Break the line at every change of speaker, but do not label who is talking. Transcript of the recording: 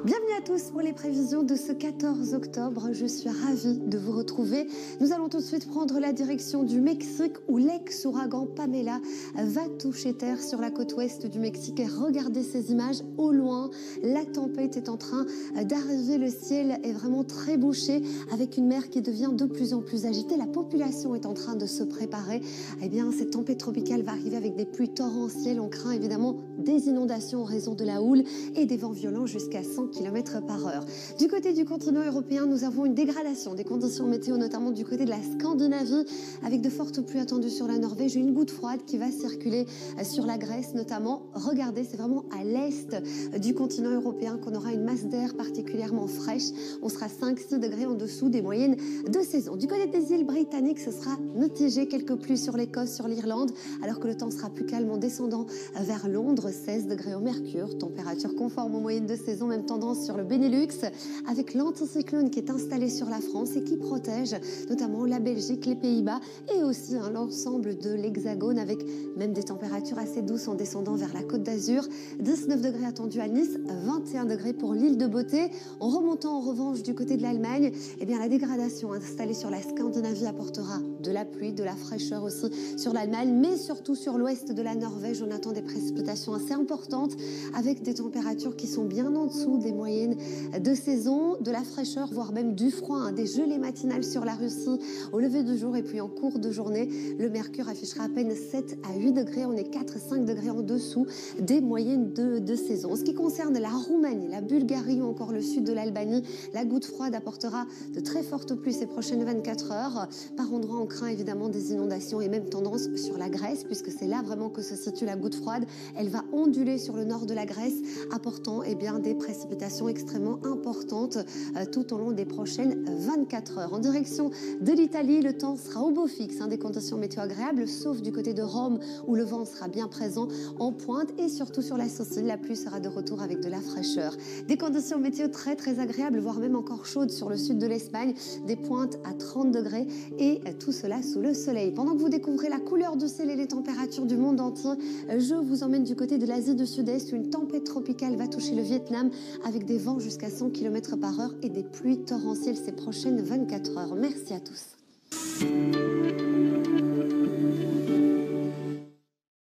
Bienvenue à tous pour les prévisions de ce 14 octobre. Je suis ravie de vous retrouver. Nous allons tout de suite prendre la direction du Mexique où l'ex-ouragan Pamela va toucher terre sur la côte ouest du Mexique. Et regardez ces images au loin. La tempête est en train d'arriver. Le ciel est vraiment très bouché avec une mer qui devient de plus en plus agitée. La population est en train de se préparer. Eh bien, cette tempête tropicale va arriver avec des pluies torrentielles. On craint évidemment des inondations en raison de la houle et des vents violents jusqu'à 100 km/h. Du côté du continent européen, nous avons une dégradation des conditions météo, notamment du côté de la Scandinavie, avec de fortes pluies attendues sur la Norvège et une goutte froide qui va circuler sur la Grèce notamment. Regardez, c'est vraiment à l'est du continent européen qu'on aura une masse d'air particulièrement fraîche. On sera 5-6 degrés en dessous des moyennes de saison. Du côté des îles britanniques, ce sera mitigé, quelques pluies sur l'Écosse, sur l'Irlande, alors que le temps sera plus calme en descendant vers Londres, 16 degrés au mercure, température conforme aux moyennes de saison, même tendance sur le Benelux, avec l'anticyclone qui est installé sur la France et qui protège notamment la Belgique, les Pays-Bas et aussi l'ensemble de l'Hexagone, avec même des températures assez douces en descendant vers la Côte d'Azur. 19 degrés attendus à Nice, 21 degrés pour l'île de Beauté. En remontant en revanche du côté de l'Allemagne, eh bien la dégradation installée sur la Scandinavie apportera de la pluie, de la fraîcheur aussi sur l'Allemagne, mais surtout sur l'ouest de la Norvège. On attend des précipitations assez importantes avec des températures qui sont bien en dessous des moyennes de saison, de la fraîcheur, voire même du froid, des gelées matinales sur la Russie au lever du jour et puis en cours de journée, le mercure affichera à peine 7 à 8 degrés. On est 4-5 degrés en dessous des moyennes de saison. En ce qui concerne la Roumanie, la Bulgarie ou encore le sud de l'Albanie, la goutte froide apportera de très fortes pluies ces prochaines 24 heures. Par endroits, on craint évidemment des inondations et même tendance sur la Grèce, puisque c'est là vraiment que se situe la goutte froide. Elle va onduler sur le nord de la Grèce, apportant des précipitations extrêmement importantes tout au long des prochaines 24 heures. En direction de l'Italie, le temps sera au beau fixe, des conditions météo agréables, sauf du côté de Rome où le vent sera bien présent en pointe, et surtout sur la Sicile, la pluie sera de retour avec de la fraîcheur. Des conditions météo très agréables, voire même encore chaudes sur le sud de l'Espagne, des pointes à 30 degrés et tout cela sous le soleil. Pendant que vous découvrez la couleur du ciel et les températures du monde entier, je vous emmène du côté de l'Asie du Sud-Est où une tempête tropicale va toucher le Vietnam avec des vents jusqu'à 100 km/h et des pluies torrentielles ces prochaines 24 heures. Merci à tous.